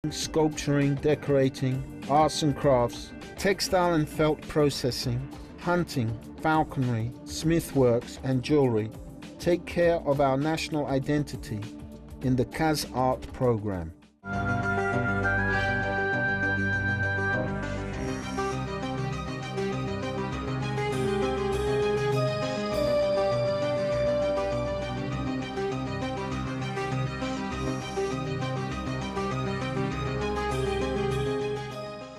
sculpturing, decorating, arts and crafts, textile and felt processing, hunting, falconry, smithworks and jewelry take care of our national identity in the KazArt program.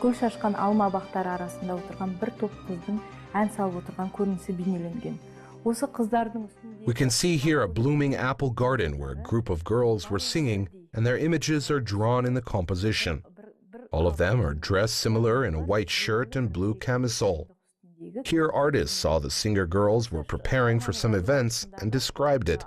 Гүл шашқан алма бақтары арасында отырған бір топ қыздың ән салып отырған көрінісі бейнеленген. Осы қыздардың We can see here a blooming apple garden where a group of girls were singing, and their images are drawn in the composition. All of them are dressed similar in a white shirt and blue camisole. Here artists saw the singer girls were preparing for some events and described it.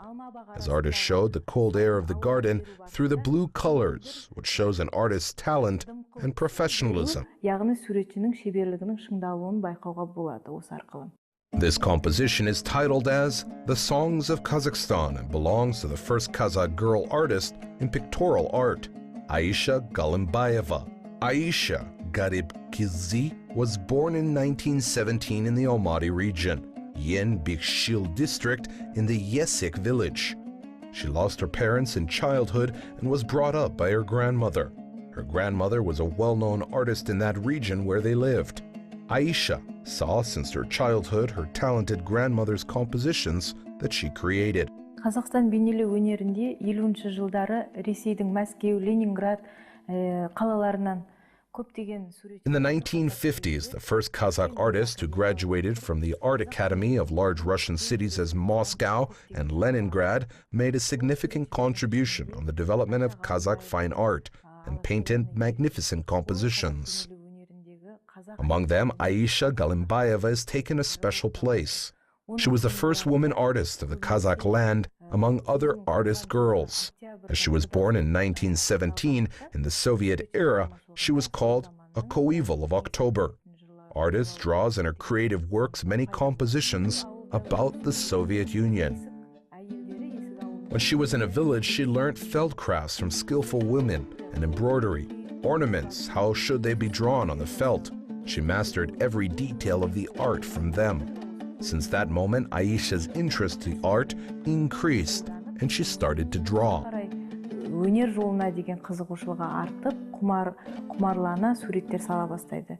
As artists showed the cold air of the garden through the blue colors, which shows an artist's talent and professionalism. яғни суретшінің шеберлігінің шыңдалуын байқауға болады осы арқылы. This composition is titled as The Songs of Kazakhstan and belongs to the first Kazakh girl artist in pictorial art, Aisha Galymbayeva. Aisha Galymbayeva was born in 1917 in the Almaty region, Yen-Bikshil district in the Yesik village. She lost her parents in childhood and was brought up by her grandmother. Her grandmother was a well-known artist in that region where they lived. Aisha saw since her childhood her talented grandmother's compositions that she created. Қазақстан бейнелеу өнерінде 50-ші жылдары Ресейдің Мәскеу, Ленинград қалаларынан көптеген суретші. In the 1950s, the first Kazakh artist who graduated from the Art Academy of large Russian cities as Moscow and Leningrad made a significant contribution on the development of Kazakh fine art and painted magnificent compositions. Among them, Aisha Galymbayeva has taken a special place. She was the first woman artist of the Kazakh land among other artist girls. As she was born in 1917 in the Soviet era, she was called a coeval of October. Artist draws in her creative works many compositions about the Soviet Union. When she was in a village, she learned felt crafts from skillful women and embroidery. Ornaments, how should they be drawn on the felt? She mastered every detail of the art from them. Since that moment, Aisha's interest in art increased and she started to draw. Өнер жолына деген қызығушылығы артып, құмарлана суреттер сала бастайды.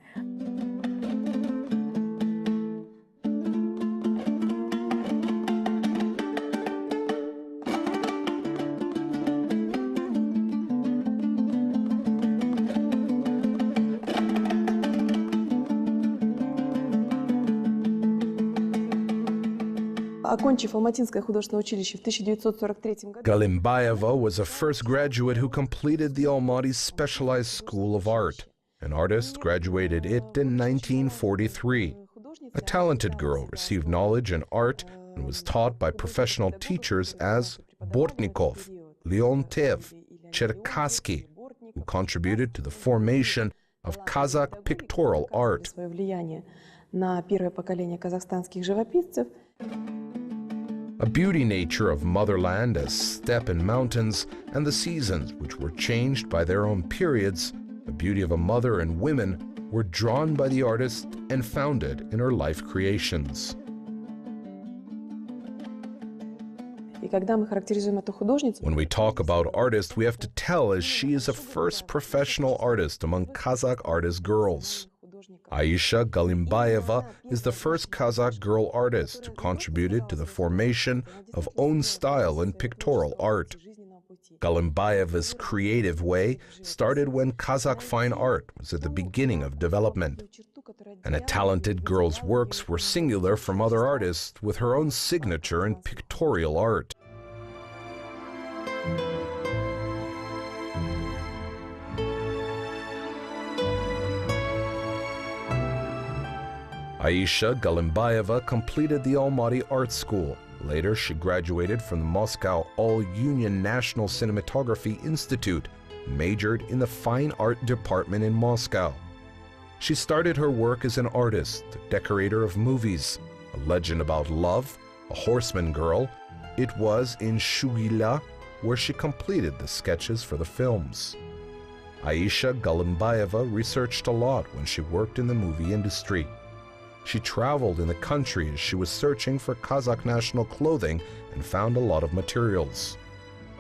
Окончив Алматинское художественное училище в 1943 году, Galymbayeva was the first graduate who completed the Almaty Specialized School of Art. An artist graduated it in 1943. A talented girl received knowledge in art and was taught by professional teachers as Bortnikov, Leontev, Cherkassky, who contributed to the formation of Kazakh pictorial art. свое влияние на первое поколение казахстанских живописцев. A beauty nature of motherland as steppe and mountains, and the seasons, which were changed by their own periods, the beauty of a mother and women, were drawn by the artist and founded in her life creations. И когда мы характеризуем эту художницу, When we talk about artist, we have to tell as she is a first professional artist among Kazakh artist girls. Aisha Galymbayeva is the first Kazakh girl artist who contributed to the formation of own style in pictorial art. Galymbayeva's creative way started when Kazakh fine art was at the beginning of development, and a talented girl's works were singular from other artists with her own signature in pictorial art. Aisha Galymbayeva completed the Almaty Art School. Later, she graduated from the Moscow All-Union National Cinematography Institute, majored in the Fine Art Department in Moscow. She started her work as an artist, a decorator of movies, A Legend About Love, A Horseman Girl. It was in Shugila where she completed the sketches for the films. Aisha Galymbayeva researched a lot when she worked in the movie industry. She traveled in the country as she was searching for Kazakh national clothing and found a lot of materials.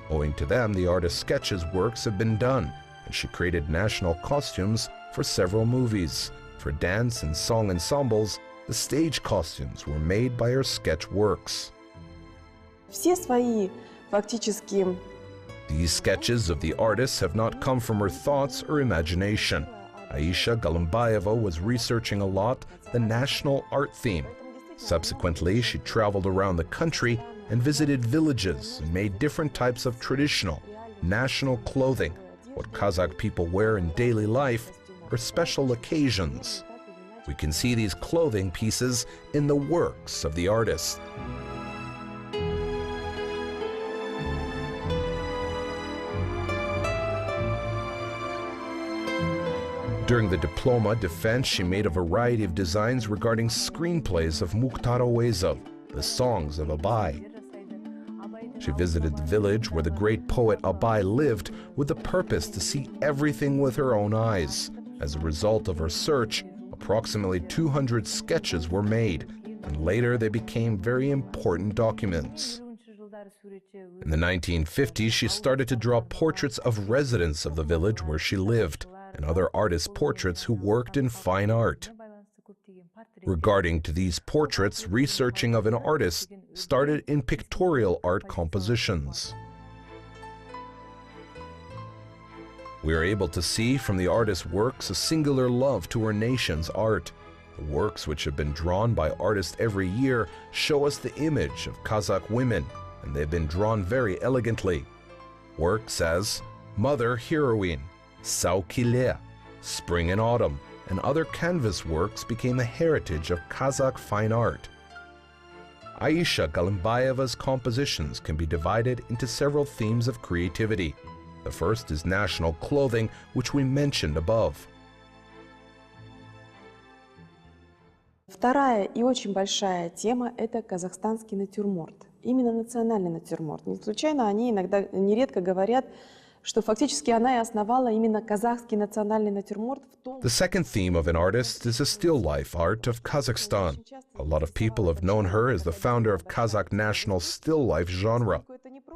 Owing to them, the artist's sketches works have been done, and she created national costumes for several movies. For dance and song ensembles, the stage costumes were made by her sketch works. Все свои фактически These sketches of the artist have not come from her thoughts or imagination. Aisha Galymbayeva was researching a lot the national art theme. Subsequently, she traveled around the country and visited villages and made different types of traditional, national clothing, what Kazakh people wear in daily life or special occasions. We can see these clothing pieces in the works of the artist. During the diploma defense, she made a variety of designs regarding screenplays of Mukhtar Ovezov, the songs of Abay. She visited the village where the great poet Abay lived with the purpose to see everything with her own eyes. As a result of her search, approximately 200 sketches were made, and later they became very important documents. In the 1950s, she started to draw portraits of residents of the village where she lived, and other artists' portraits who worked in fine art. Regarding to these portraits, researching of an artist started in pictorial art compositions. We are able to see from the artist's works a singular love to her nation's art. The works, which have been drawn by artists every year, show us the image of Kazakh women, and they've been drawn very elegantly. Works as Mother Heroine, Saukile, Spring and Autumn, and other canvas works became a heritage of Kazakh fine art. Aisha Galymbayeva's compositions can be divided into several themes of creativity. The first is national clothing, which we mentioned above. Вторая и очень большая тема – это казахстанский натюрморт. Именно национальный натюрморт. Не случайно они иногда, нередко говорят, что фактически она и основала именно казахский национальный натюрморт. The second theme of an artist is the still life art of Kazakhstan. A lot of people have known her as the founder of Kazakh national still life genre.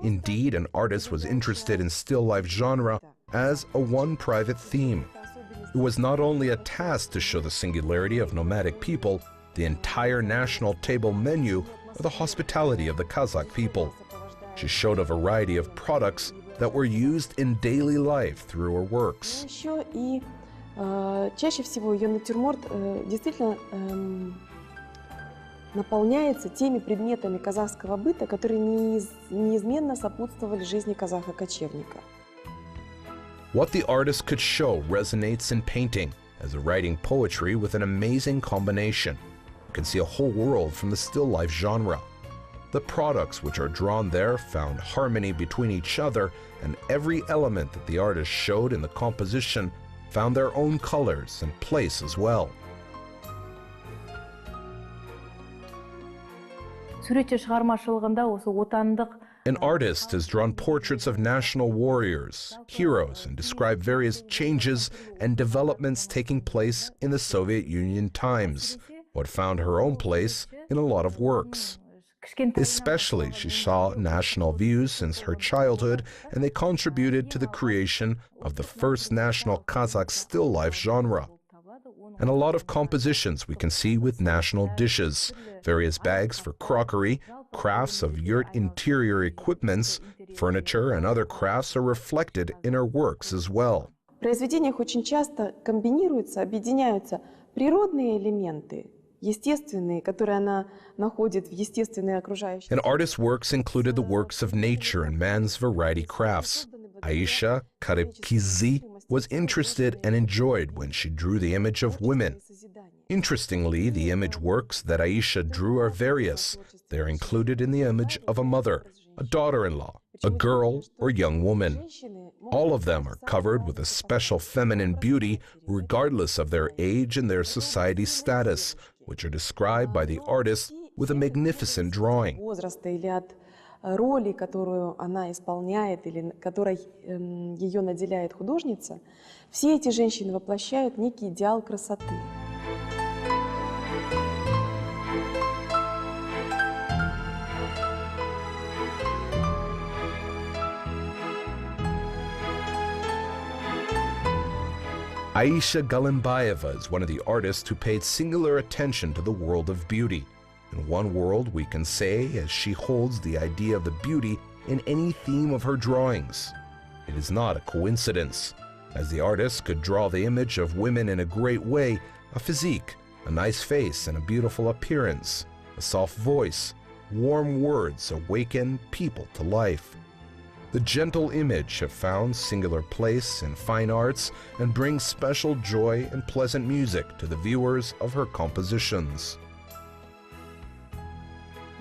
Indeed, an artist was interested in still life genre as a one private theme. It was not only a task to show the singularity of nomadic people, the entire national table menu, or the hospitality of the Kazakh people. She showed a variety of products that were used in daily life through her works. Еще и чаще всего ее натюрморт действительно наполняется теми предметами казахского быта, которые неизменно сопутствовали жизни казаха-кочевника. What the artist could show resonates in painting, as a writing poetry with an amazing combination. You can see a whole world from the still life genre. The products which are drawn there found harmony between each other, and every element that the artist showed in the composition found their own colors and place as well. An artist has drawn portraits of national warriors, heroes, and described various changes and developments taking place in the Soviet Union times, what found her own place in a lot of works. Especially, she saw national views since her childhood, and they contributed to the creation of the first national Kazakh still life genre. And a lot of compositions we can see with national dishes, various bags for crockery, crafts of yurt interior equipments, furniture, and other crafts are reflected in her works as well. В произведениях очень часто комбинируются, объединяются природные элементы, естественные, которые она находит в естественной окружающей. An artist's works included the works of nature and man's variety crafts. Aisha Galymbayeva was interested and enjoyed when she drew the image of women. Interestingly, the image works that Aisha drew are various. They are included in the image of a mother, a daughter-in-law, a girl, or young woman. All of them are covered with a special feminine beauty regardless of their age and their society status, which are described by the artist with a magnificent drawing. Возраста или от роли, которую она исполняет или которой ее наделяет художница, все эти женщины воплощают некий идеал красоты. Aisha Galymbayeva is one of the artists who paid singular attention to the world of beauty. In one world, we can say, as she holds the idea of the beauty in any theme of her drawings. It is not a coincidence, as the artist could draw the image of women in a great way, a physique, a nice face and a beautiful appearance, a soft voice, warm words awaken people to life. The gentle image have found singular place in fine arts and brings special joy and pleasant music to the viewers of her compositions.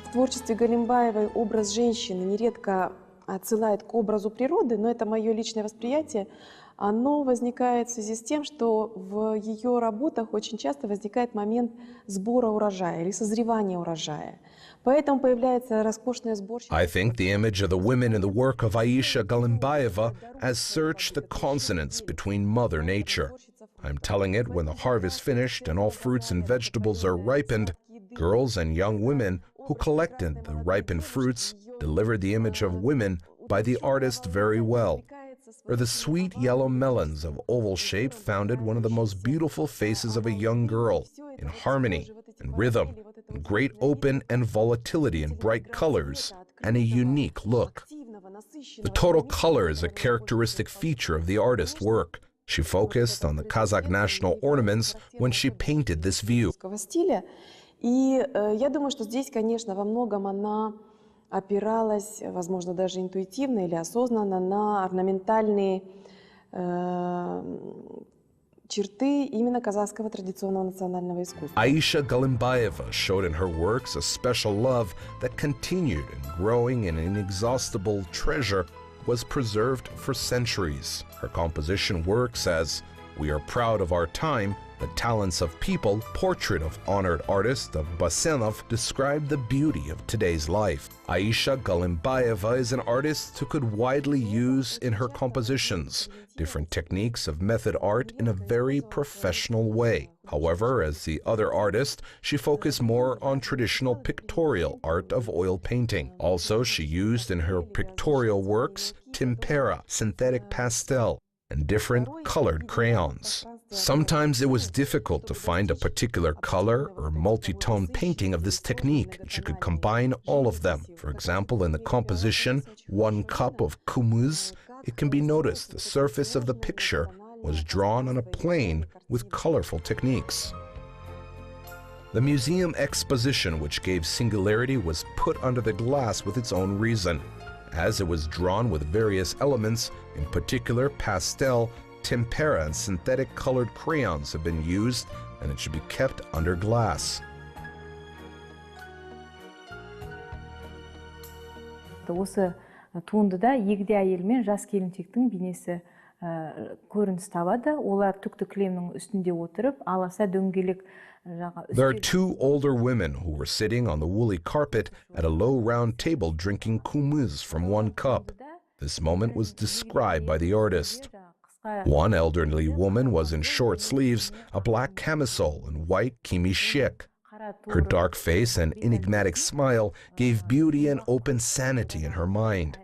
В творчестве Галимбаевой образ женщины нередко отсылает к образу природы, но это мое личное восприятие. Оно возникает в связи с тем, что в ее работах очень часто возникает момент сбора урожая или созревания урожая. Поэтому появляется роскошная сборщица. I think the image of the women in the work of Aisha Galymbayeva has searched the consonance between Mother Nature. I'm telling it when the harvest finished and all fruits and vegetables are ripened, girls and young women who collected the ripened fruits delivered the image of women by the artist very well. Or the sweet yellow melons of oval shape founded one of the most beautiful faces of a young girl, in harmony and rhythm, and great open and volatility in bright colors, and a unique look. The total color is a characteristic feature of the artist's work. She focused on the Kazakh national ornaments when she painted this view. И я думаю, что здесь, конечно, во многом она опиралась, возможно, даже интуитивно или осознанно, на орнаментальные черты именно казахского традиционного национального искусства. Aisha Galymbayeva showed in her works a special love that continued and growing and inexhaustible treasure was preserved for centuries. Her composition works as "We are proud of our time, the talents of people," portrait of honored artist of Basenov described the beauty of today's life. Aisha Galymbayeva is an artist who could widely use in her compositions different techniques of method art in a very professional way. However, as the other artist, she focused more on traditional pictorial art of oil painting. Also, she used in her pictorial works tempera, synthetic pastel, and different colored crayons. Sometimes it was difficult to find a particular color or multi-tone painting of this technique, and she could combine all of them. For example, in the composition One Cup of Kumuz, it can be noticed the surface of the picture was drawn on a plane with colorful techniques. The museum exposition which gave singularity was put under the glass with its own reason, as it was drawn with various elements, in particular pastel, tempera, and synthetic colored crayons have been used, and it should be kept under glass. Осы туындыда егде әйел мен жас келіншектің бейнесі көрініс табады. Олар түкті кілемнің үстінде отырып, аласа дөңгелек. There are two older women who were sitting on the woolly carpet at a low round table drinking kumuz from one cup. This moment was described by the artist. One elderly woman was in short sleeves, a black camisole, and white kimishik. Her dark face and enigmatic smile gave beauty and open sanity in her mind.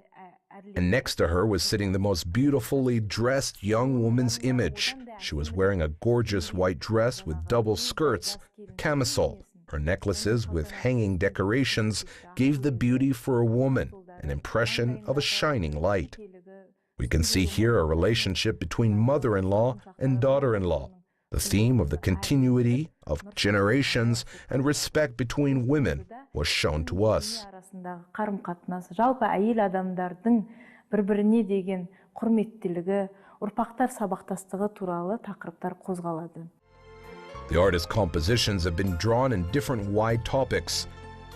And next to her was sitting the most beautifully dressed young woman's image. She was wearing a gorgeous white dress with double skirts, a camisole. Her necklaces with hanging decorations gave the beauty for a woman, an impression of a shining light. We can see here a relationship between mother-in-law and daughter-in-law, the theme of the continuity of generations and respect between women was shown to us. Жалпы әйел адамдардың бір-біріне деген құрметтілігі, ұрпақтар сабақтастығы туралы тақырыптар қозғалады. The artist's compositions have been drawn in different wide topics.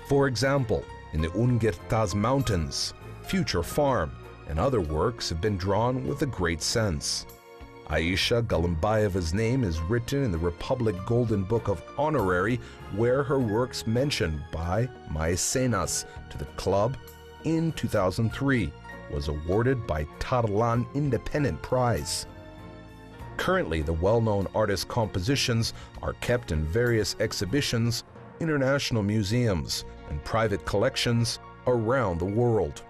For example, in the Ungertaz Mountains, Future Farm, and other works have been drawn with a great sense. Aisha Galymbayeva's name is written in the Republic Golden Book of Honorary, where her works mentioned by Maesenas to the club in 2003 was awarded by Tarlan Independent Prize. Currently, the well-known artist's compositions are kept in various exhibitions, international museums, and private collections around the world.